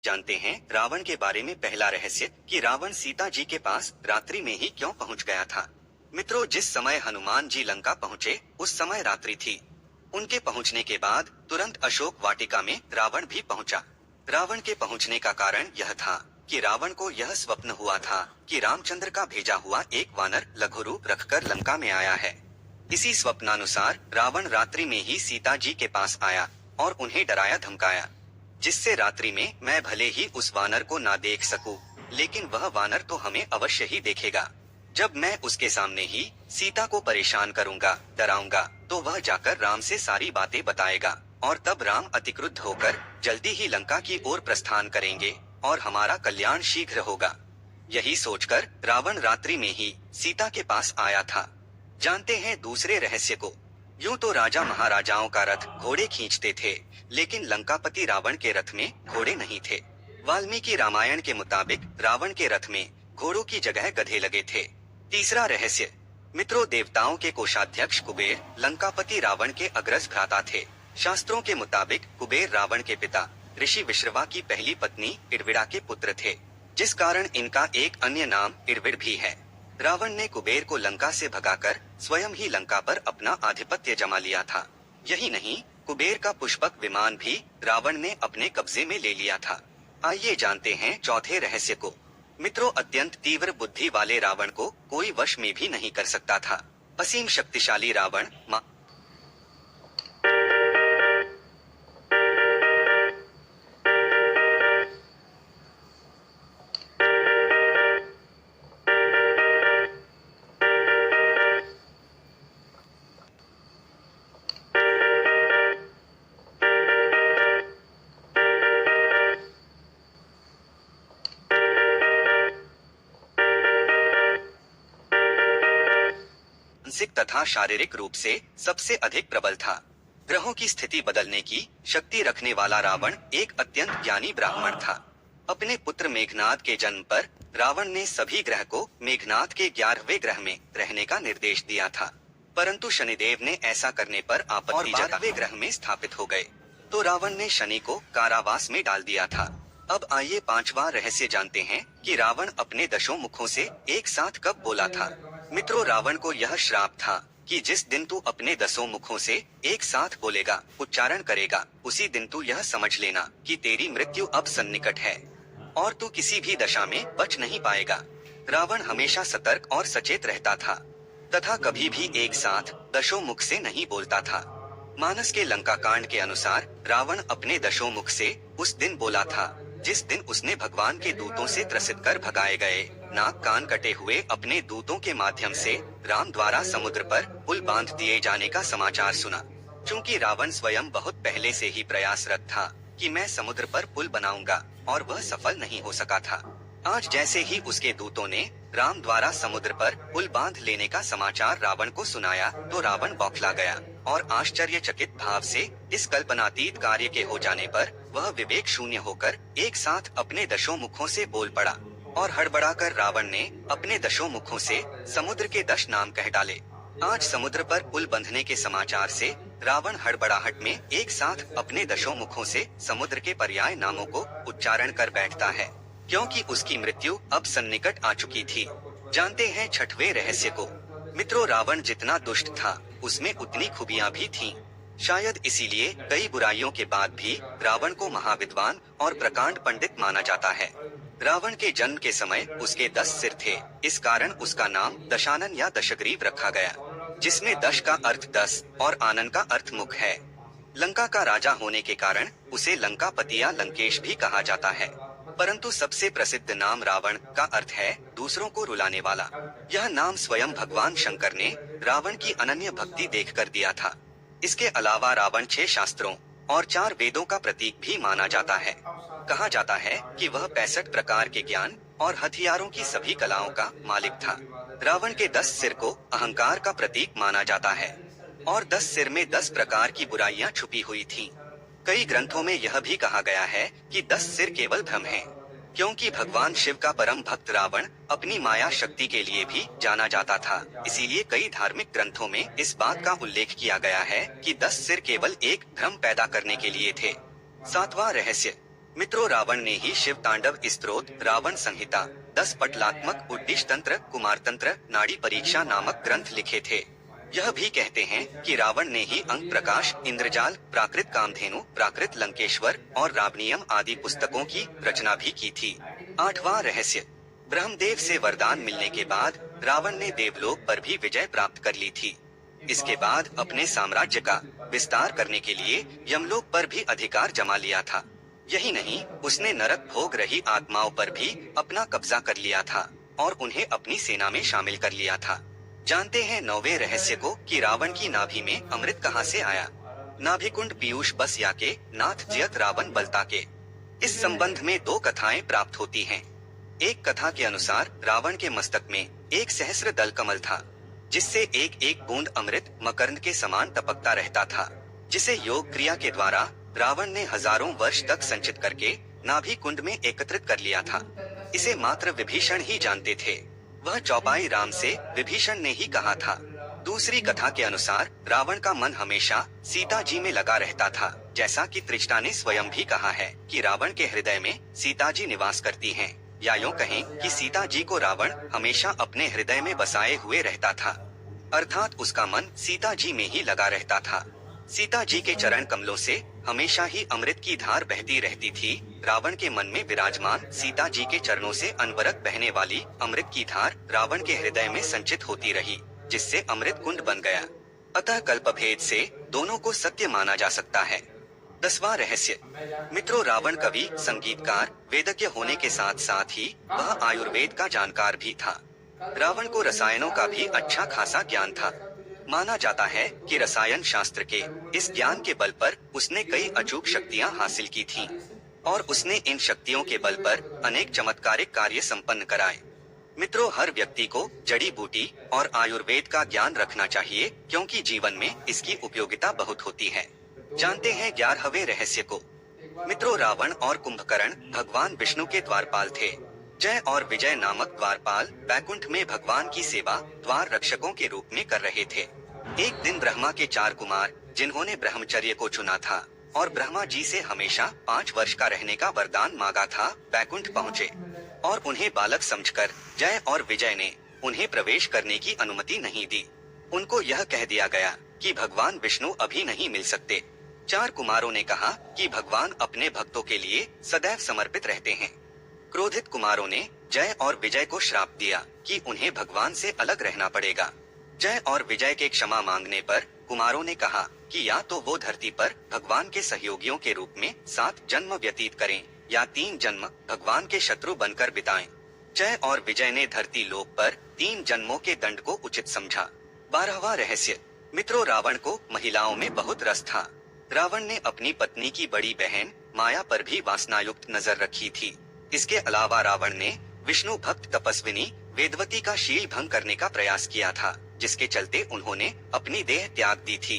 जानते हैं रावण के बारे में पहला रहस्य कि रावण सीता जी के पास रात्रि में ही क्यों पहुंच गया था। मित्रों, जिस समय हनुमान जी लंका पहुंचे उस समय रात्रि थी। उनके पहुंचने के बाद तुरंत अशोक वाटिका में रावण भी पहुंचा। रावण के पहुंचने का कारण यह था कि रावण को यह स्वप्न हुआ था कि रामचंद्र का भेजा हुआ एक वानर लघु रूप रखकर लंका में आया है। इसी स्वप्नानुसार रावण रात्रि में ही सीता जी के पास आया और उन्हें डराया धमकाया, जिससे रात्रि में मैं भले ही उस वानर को ना देख सकूं, लेकिन वह वानर तो हमें अवश्य ही देखेगा। जब मैं उसके सामने ही सीता को परेशान करूंगा, डराऊंगा, तो वह जाकर राम से सारी बातें बताएगा और तब राम अतिक्रुद्ध होकर जल्दी ही लंका की ओर प्रस्थान करेंगे और हमारा कल्याण शीघ्र होगा। यही सोचकर रावण रात्रि में ही सीता के पास आया था। जानते हैं दूसरे रहस्य को। यूं तो राजा महाराजाओं का रथ घोड़े खींचते थे, लेकिन लंकापति रावण के रथ में घोड़े नहीं थे। वाल्मीकि रामायण के मुताबिक रावण के रथ में घोड़ों की जगह गधे लगे थे। तीसरा रहस्य। मित्रों, देवताओं के कोषाध्यक्ष कुबेर लंकापति रावण के अग्रज भ्राता थे। शास्त्रों के मुताबिक कुबेर रावण के पिता ऋषि विश्रवा की पहली पत्नी इड़विड़ा के पुत्र थे, जिस कारण इनका एक अन्य नाम इड़विड़ भी है। रावण ने कुबेर को लंका से भगाकर स्वयं ही लंका पर अपना आधिपत्य जमा लिया था। यही नहीं, कुबेर का पुष्पक विमान भी रावण ने अपने कब्जे में ले लिया था। आइए जानते हैं चौथे रहस्य को। मित्रों, अत्यंत तीव्र बुद्धि वाले रावण को कोई वश में भी नहीं कर सकता था। असीम शक्तिशाली रावण मानसिक तथा शारीरिक रूप से सबसे अधिक प्रबल था। ग्रहों की स्थिति बदलने की शक्ति रखने वाला रावण एक अत्यंत ज्ञानी ब्राह्मण था। अपने पुत्र मेघनाद के जन्म पर रावण ने सभी ग्रह को मेघनाद के 11वें ग्रह में रहने का निर्देश दिया था, परंतु शनिदेव ने ऐसा करने पर आपत्ति जताई 12वें ग्रह में स्थापित हो गए, तो रावण ने शनि को कारावास में डाल दिया था। अब आइए पांचवा रहस्य जानते हैं कि रावण अपने दशों मुखों से एक साथ कब बोला था। मित्रों, रावण को यह श्राप था कि जिस दिन तू अपने 10 मुखों से एक साथ बोलेगा, उच्चारण करेगा, उसी दिन तू यह समझ लेना कि तेरी मृत्यु अब सन्निकट है और तू किसी भी दशा में बच नहीं पाएगा। रावण हमेशा सतर्क और सचेत रहता था तथा कभी भी एक साथ 10 मुख से नहीं बोलता था। मानस के लंका कांड के अनुसार रावण अपने 10 मुख से उस दिन बोला था जिस दिन उसने भगवान के दूतों से त्रसित कर भगाए गए नाक कान कटे हुए अपने दूतों के माध्यम से राम द्वारा समुद्र पर पुल बांध दिए जाने का समाचार सुना। चूंकि रावण स्वयं बहुत पहले से ही प्रयासरत था कि मैं समुद्र पर पुल बनाऊंगा और वह सफल नहीं हो सका था। आज जैसे ही उसके दूतों ने राम द्वारा समुद्र पर पुल बांध लेने का समाचार रावण को सुनाया तो रावण बौखला गया और आश्चर्यचकित भाव से इस कल्पनातीत कार्य के हो जाने पर वह विवेक शून्य होकर एक साथ अपने 10 मुखों से बोल पड़ा और हड़बड़ाकर रावण ने अपने 10 मुखों से समुद्र के 10 नाम कह डाले। आज समुद्र पर पुल बंधने के समाचार से रावण हड़बड़ाहट में एक साथ अपने 10 मुखों से समुद्र के पर्याय नामों को उच्चारण कर बैठता है, क्योंकि उसकी मृत्यु अब सन्निकट आ चुकी थी। जानते हैं छठवें रहस्य को। मित्रों, रावण जितना दुष्ट था उसमें उतनी खूबियां भी थीं। शायद इसीलिए कई बुराइयों के बाद भी रावण को महाविद्वान और प्रकांड पंडित माना जाता है। रावण के जन्म के समय उसके 10 सिर थे, इस कारण उसका नाम दशानन या दशग्रीव रखा गया, जिसमें दश का अर्थ 10 और आनन का अर्थ मुख है। लंका का राजा होने के कारण उसे लंकापति या लंकेश भी कहा जाता है, परंतु सबसे प्रसिद्ध नाम रावण का अर्थ है दूसरों को रुलाने वाला। यह नाम स्वयं भगवान शंकर ने रावण की अनन्य भक्ति देखकर दिया था। इसके अलावा रावण 6 शास्त्रों और 4 वेदों का प्रतीक भी माना जाता है। कहा जाता है कि वह 65 प्रकार के ज्ञान और हथियारों की सभी कलाओं का मालिक था। रावण के 10 सिर को अहंकार का प्रतीक माना जाता है और 10 सिर में 10 प्रकार की बुराइयां छुपी हुई थीं। कई ग्रंथों में यह भी कहा गया है कि 10 सिर केवल भ्रम है, क्योंकि भगवान शिव का परम भक्त रावण अपनी माया शक्ति के लिए भी जाना जाता था। इसीलिए कई धार्मिक ग्रंथों में इस बात का उल्लेख किया गया है कि 10 सिर केवल एक भ्रम पैदा करने के लिए थे। 7वां रहस्य। मित्रों, रावण ने ही शिव तांडव स्तोत्र, रावण संहिता, 10 पटलात्मक उद्देश्य तंत्र, कुमार तंत्र, नाड़ी परीक्षा नामक ग्रंथ लिखे थे। यह भी कहते हैं कि रावण ने ही अंक प्रकाश, इंद्रजाल, प्राकृत कामधेनु, प्राकृत लंकेश्वर और रावणियम आदि पुस्तकों की रचना भी की थी। 8वां रहस्य, ब्रह्मदेव से वरदान मिलने के बाद रावण ने देवलोक पर भी विजय प्राप्त कर ली थी। इसके बाद अपने साम्राज्य का विस्तार करने के लिए यमलोक पर भी अधिकार जमा लिया था। यही नहीं, उसने नरक भोग रही आत्माओं पर भी अपना कब्जा कर लिया था और उन्हें अपनी सेना में शामिल कर लिया था। जानते हैं 9वें रहस्य को कि रावण की नाभि में अमृत कहां से आया। नाभिकुंड पीयूष बस याके, नाथ जयत रावण बलता के। इस संबंध में 2 कथाएं प्राप्त होती हैं। एक कथा के अनुसार रावण के मस्तक में एक सहस्र दल कमल था, जिससे एक एक बूंद अमृत मकरंद के समान टपकता रहता था, जिसे योग क्रिया के द्वारा रावण ने हजारों वर्ष तक संचित करके नाभि कुंड में एकत्रित कर लिया था। इसे मात्र विभीषण ही जानते थे। वह चौपाई राम से विभीषण ने ही कहा था। दूसरी कथा के अनुसार रावण का मन हमेशा सीता जी में लगा रहता था, जैसा कि तृष्णा ने स्वयं भी कहा है कि रावण के हृदय में सीता जी निवास करती हैं, या यूं कहें कि सीता जी को रावण हमेशा अपने हृदय में बसाए हुए रहता था, अर्थात उसका मन सीता जी में ही लगा रहता था। सीता जी के चरण कमलों से हमेशा ही अमृत की धार बहती रहती थी। रावण के मन में विराजमान सीता जी के चरणों से अनवरत बहने वाली अमृत की धार रावण के हृदय में संचित होती रही, जिससे अमृत कुंड बन गया। अतः कल्पभेद से दोनों को सत्य माना जा सकता है। 10वां रहस्य, मित्रों, रावण कवि, संगीतकार, वेदज्ञ होने के साथ साथ ही वह आयुर्वेद का जानकार भी था। रावण को रसायनों का भी अच्छा खासा ज्ञान था। माना जाता है कि रसायन शास्त्र के इस ज्ञान के बल पर उसने कई अचूक शक्तियां हासिल की थीं, और उसने इन शक्तियों के बल पर अनेक चमत्कारिक कार्य संपन्न कराए। मित्रों, हर व्यक्ति को जड़ी बूटी और आयुर्वेद का ज्ञान रखना चाहिए, क्योंकि जीवन में इसकी उपयोगिता बहुत होती है। जानते हैं 11वें रहस्य को। मित्रों, रावण और कुंभकर्ण भगवान विष्णु के द्वारपाल थे। जय और विजय नामक द्वारपाल बैकुंठ में भगवान की सेवा द्वार रक्षकों के रूप में कर रहे थे। एक दिन ब्रह्मा के 4 कुमार, जिन्होंने ब्रह्मचर्य को चुना था और ब्रह्मा जी से हमेशा 5 वर्ष का रहने का वरदान मांगा था, बैकुंठ पहुँचे, और उन्हें बालक समझकर जय और विजय ने उन्हें प्रवेश करने की अनुमति नहीं दी। उनको यह कह दिया गया कि भगवान विष्णु अभी नहीं मिल सकते। 4 कुमारों ने कहा कि भगवान अपने भक्तों के लिए सदैव समर्पित रहते हैं। क्रोधित कुमारों ने जय और विजय को श्राप दिया कि उन्हें भगवान से अलग रहना पड़ेगा। जय और विजय के क्षमा मांगने पर कुमारों ने कहा कि या तो वो धरती पर भगवान के सहयोगियों के रूप में 7 जन्म व्यतीत करें, या 3 जन्म भगवान के शत्रु बनकर बिताएं। जय और विजय ने धरती लोक पर 3 जन्मों के दंड को उचित समझा। 12वां रहस्य, मित्रों, रावण को महिलाओं में बहुत रस था। रावण ने अपनी पत्नी की बड़ी बहन माया पर भी वासनायुक्त नजर रखी थी। इसके अलावा रावण ने विष्णु भक्त तपस्विनी वेदवती का शील भंग करने का प्रयास किया था, जिसके चलते उन्होंने अपनी देह त्याग दी थी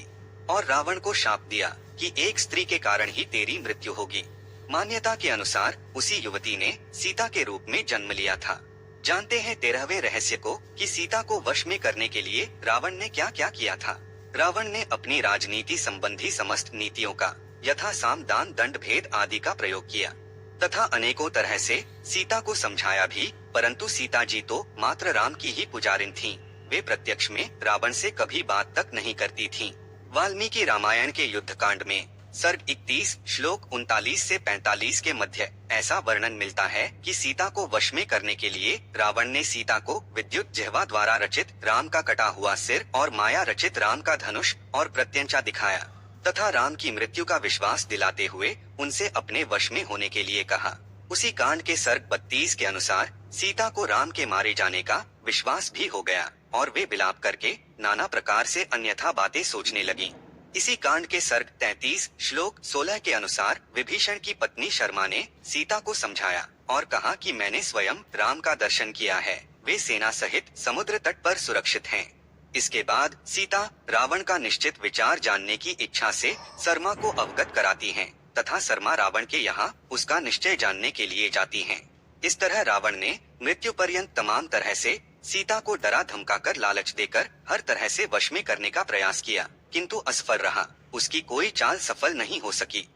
और रावण को शाप दिया कि एक स्त्री के कारण ही तेरी मृत्यु होगी। मान्यता के अनुसार उसी युवती ने सीता के रूप में जन्म लिया था। जानते हैं 13वें रहस्य को कि सीता को वश में करने के लिए रावण ने क्या क्या किया था। रावण ने अपनी राजनीति संबंधी समस्त नीतियों का यथा साम, दान, दंड, भेद आदि का प्रयोग किया तथा अनेकों तरह से सीता को समझाया भी, परंतु सीता जी तो मात्र राम की ही पुजारिन थीं। वे प्रत्यक्ष में रावण से कभी बात तक नहीं करती थीं। वाल्मीकि रामायण के युद्ध कांड में सर्ग 31 श्लोक 39 से 45 के मध्य ऐसा वर्णन मिलता है कि सीता को वश में करने के लिए रावण ने सीता को विद्युत जिह्वा द्वारा रचित राम का कटा हुआ सिर और माया रचित राम का धनुष और प्रत्यंचा दिखाया तथा राम की मृत्यु का विश्वास दिलाते हुए उनसे अपने वश में होने के लिए कहा। उसी कांड के सर्ग 32 के अनुसार सीता को राम के मारे जाने का विश्वास भी हो गया और वे विलाप करके नाना प्रकार से अन्यथा बातें सोचने लगी। इसी कांड के सर्ग 33 श्लोक 16 के अनुसार विभीषण की पत्नी शर्मा ने सीता को समझाया और कहा कि मैंने स्वयं राम का दर्शन किया है, वे सेना सहित समुद्र तट पर सुरक्षित हैं। इसके बाद सीता रावण का निश्चित विचार जानने की इच्छा से शर्मा को अवगत कराती हैं तथा शर्मा रावण के यहाँ उसका निश्चय जानने के लिए जाती हैं। इस तरह रावण ने मृत्यु पर्यंत तमाम तरह से सीता को डरा धमकाकर लालच देकर हर तरह से वश में करने का प्रयास किया, किंतु असफल रहा। उसकी कोई चाल सफल नहीं हो सकी।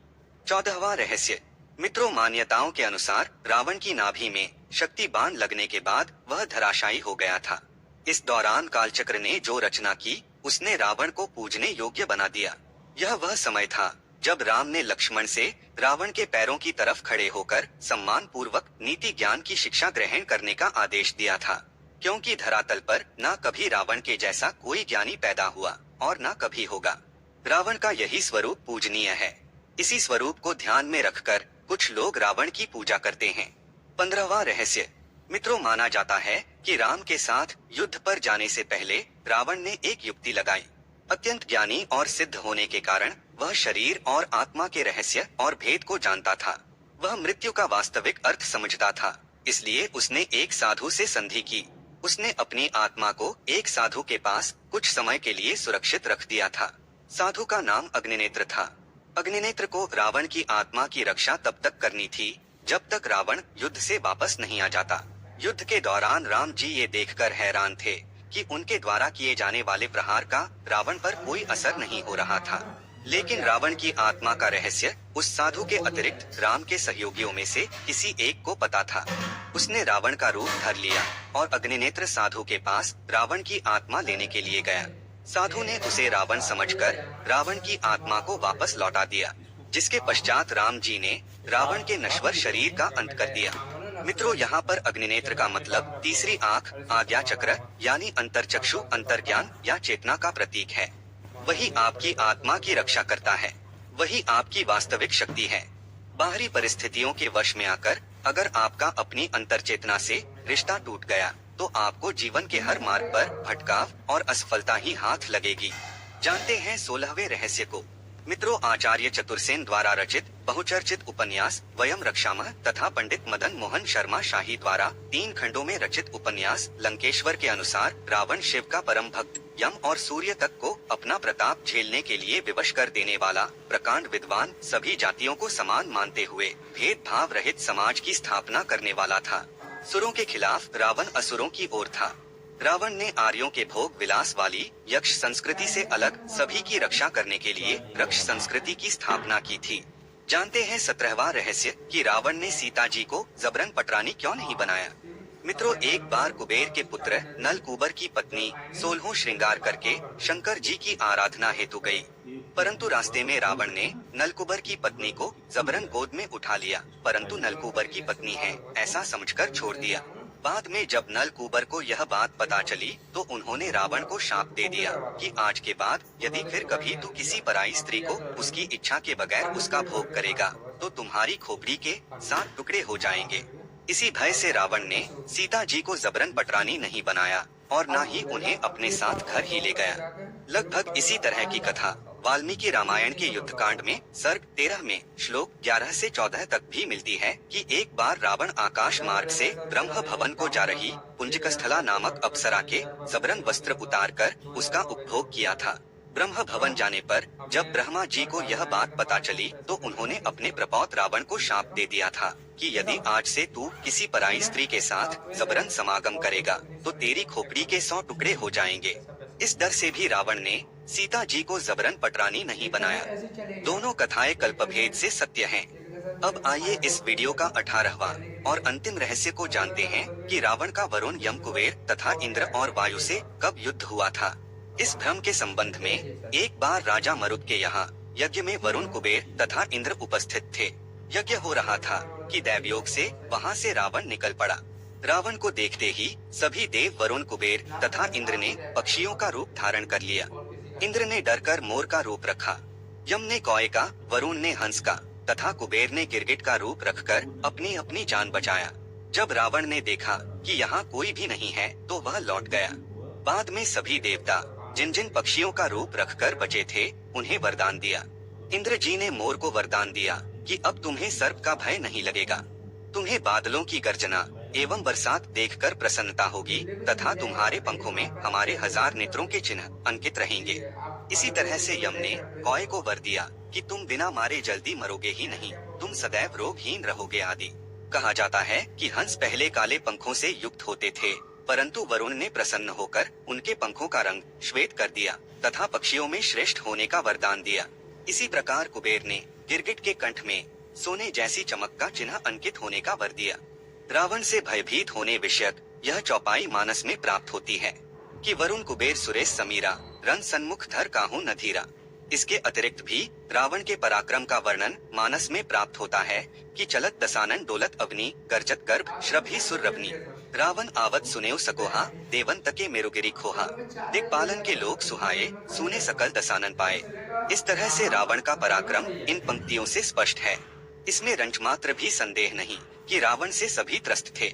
14वां रहस्य, मित्रों, मान्यताओं के अनुसार रावण की नाभि में शक्ति बाण लगने के बाद वह धराशायी हो गया था। इस दौरान कालचक्र ने जो रचना की उसने रावण को पूजने योग्य बना दिया। यह वह समय था जब राम ने लक्ष्मण से रावण के पैरों की तरफ खड़े होकर सम्मान पूर्वक नीति ज्ञान की शिक्षा ग्रहण करने का आदेश दिया था, क्योंकि धरातल पर न कभी रावण के जैसा कोई ज्ञानी पैदा हुआ और न कभी होगा। रावण का यही स्वरूप पूजनीय है। इसी स्वरूप को ध्यान में रखकर कुछ लोग रावण की पूजा करते हैं। 15वां रहस्य। मित्रों, माना जाता है कि राम के साथ युद्ध पर जाने से पहले रावण ने एक युक्ति लगाई। अत्यंत ज्ञानी और सिद्ध होने के कारण वह शरीर और आत्मा के रहस्य और भेद को जानता था। वह मृत्यु का वास्तविक अर्थ समझता था, इसलिए उसने एक साधु से संधि की। उसने अपनी आत्मा को एक साधु के पास कुछ समय के लिए सुरक्षित रख दिया था। साधु का नाम अग्निनेत्र था। अग्निनेत्र को रावण की आत्मा की रक्षा तब तक करनी थी जब तक रावण युद्ध से वापस नहीं आ जाता। युद्ध के दौरान राम जी ये देखकर हैरान थे कि उनके द्वारा किए जाने वाले प्रहार का रावण पर कोई असर नहीं हो रहा था। लेकिन रावण की आत्मा का रहस्य उस साधु के अतिरिक्त राम के सहयोगियों में से किसी एक को पता था। उसने रावण का रूप धर लिया और अग्निनेत्र साधु के पास रावण की आत्मा लेने के लिए गया। साधु ने उसे रावण समझकर रावण की आत्मा को वापस लौटा दिया, जिसके पश्चात राम जी ने रावण के नश्वर शरीर का अंत कर दिया। मित्रों, यहाँ पर अग्निनेत्र का मतलब तीसरी आंख, आज्ञा चक्र यानी अंतरचक्षु, अंतर्ज्ञान या चेतना का प्रतीक है। वही आपकी आत्मा की रक्षा करता है। वही आपकी वास्तविक शक्ति है। बाहरी परिस्थितियों के वश में आकर अगर आपका अपनी अंतर्चेतना से रिश्ता टूट गया तो आपको जीवन के हर मार्ग पर भटकाव और असफलता ही हाथ लगेगी। जानते हैं 16वें रहस्य को। मित्रों, आचार्य चतुर्सेन द्वारा रचित बहुचर्चित उपन्यास वयम रक्षामः तथा पंडित मदन मोहन शर्मा शाही द्वारा 3 खंडों में रचित उपन्यास लंकेश्वर के अनुसार रावण शिव का परम भक्त, यम और सूर्य तक को अपना प्रताप झेलने के लिए विवश कर देने वाला, प्रकांड विद्वान, सभी जातियों को समान मानते हुए भेदभाव रहित समाज की स्थापना करने वाला था। सुरों के खिलाफ रावण असुरों की ओर था। रावण ने आर्यों के भोग विलास वाली यक्ष संस्कृति से अलग सभी की रक्षा करने के लिए रक्ष संस्कृति की स्थापना की थी। जानते हैं 17वां रहस्य कि रावण ने सीता जी को जबरन पटरानी क्यों नहीं बनाया। मित्रों, एक बार कुबेर के पुत्र नलकूबर की पत्नी 16 श्रृंगार करके शंकर जी की आराधना हेतु गई, परंतु रास्ते में रावण ने नलकूबर की पत्नी को जबरन गोद में उठा लिया, परंतु नलकूबर की पत्नी है ऐसा समझकर छोड़ दिया। बाद में जब नलकूबर को यह बात पता चली तो उन्होंने रावण को शाप दे दिया कि आज के बाद यदि फिर कभी तू किसी पराई स्त्री को उसकी इच्छा के बगैर उसका भोग करेगा तो तुम्हारी खोपड़ी के 7 टुकड़े हो जाएंगे। इसी भय से रावण ने सीता जी को जबरन पटरानी नहीं बनाया और न ही उन्हें अपने साथ घर ही ले गया। लगभग इसी तरह की कथा वाल्मीकि रामायण के युद्धकांड में सर्ग 13 में श्लोक 11 से 14 तक भी मिलती है कि एक बार रावण आकाश मार्ग से ब्रह्म भवन को जा रही पुंजकस्थला नामक अप्सरा के जबरन वस्त्र उतारकर उसका उपभोग किया था। ब्रह्म भवन जाने पर जब ब्रह्मा जी को यह बात पता चली तो उन्होंने अपने प्रपौत्र रावण को शाप दे दिया था कि यदि आज से तू किसी पराई स्त्री के साथ जबरन समागम करेगा तो तेरी खोपड़ी के 100 टुकड़े हो जाएंगे। इस डर से भी रावण ने सीता जी को जबरन पटरानी नहीं बनाया। दोनों कथाएं कल्पभेद से सत्य हैं। अब आइए इस वीडियो का 18वां और अंतिम रहस्य को जानते हैं कि रावण का वरुण, यम, कुबेर तथा इंद्र और वायु से कब युद्ध हुआ था। इस भ्रम के संबंध में एक बार राजा मरुत के यहाँ यज्ञ में वरुण, कुबेर तथा इंद्र उपस्थित थे। यज्ञ हो रहा था कि दैवयोग से वहाँ से रावण निकल पड़ा। रावण को देखते ही सभी देव वरुण, कुबेर तथा इंद्र ने पक्षियों का रूप धारण कर लिया। इंद्र ने डरकर मोर का रूप रखा, यम ने कौए का, वरुण ने हंस का तथा कुबेर ने गिरगिट का रूप रखकर अपनी अपनी जान बचाया। जब रावण ने देखा कि यहाँ कोई भी नहीं है तो वह लौट गया। बाद में सभी देवता जिन जिन पक्षियों का रूप रखकर बचे थे उन्हें वरदान दिया। इंद्र जी ने मोर को वरदान दिया कि अब तुम्हें सर्प का भय नहीं लगेगा, तुम्हें बादलों की गर्जना एवं बरसात देखकर प्रसन्नता होगी तथा तुम्हारे पंखों में हमारे 1000 नेत्रों के चिन्ह अंकित रहेंगे। इसी तरह से यम ने कौए को वर दिया कि तुम बिना मारे जल्दी मरोगे ही नहीं, तुम सदैव रोगहीन रहोगे आदि। कहा जाता है कि हंस पहले काले पंखों से युक्त होते थे, परंतु वरुण ने प्रसन्न होकर उनके पंखों का रंग श्वेत कर दिया तथा पक्षियों में श्रेष्ठ होने का वरदान दिया। इसी प्रकार कुबेर ने गिरगिट के कंठ में सोने जैसी चमक का चिन्ह अंकित होने का वर दिया। रावण से भयभीत होने विषयक यह चौपाई मानस में प्राप्त होती है कि वरुण कुबेर सुरेश समीरा रन सन्मुख धर काहू न धीरा। इसके अतिरिक्त भी रावण के पराक्रम का वर्णन मानस में प्राप्त होता है कि चलत दसानन डोलत अवनी गर्जत गर्भ श्रभी सुर रवनी। रावण आवत सुनेव सकोहा देवन तके मेरुगिरी खोहा। दिक्पालन के लोग सुहाए सुने सकल दसानन पाए। इस तरह से रावण का पराक्रम इन पंक्तियों से स्पष्ट है। इसमें रंच मात्र भी संदेह नहीं कि रावण से सभी त्रस्त थे।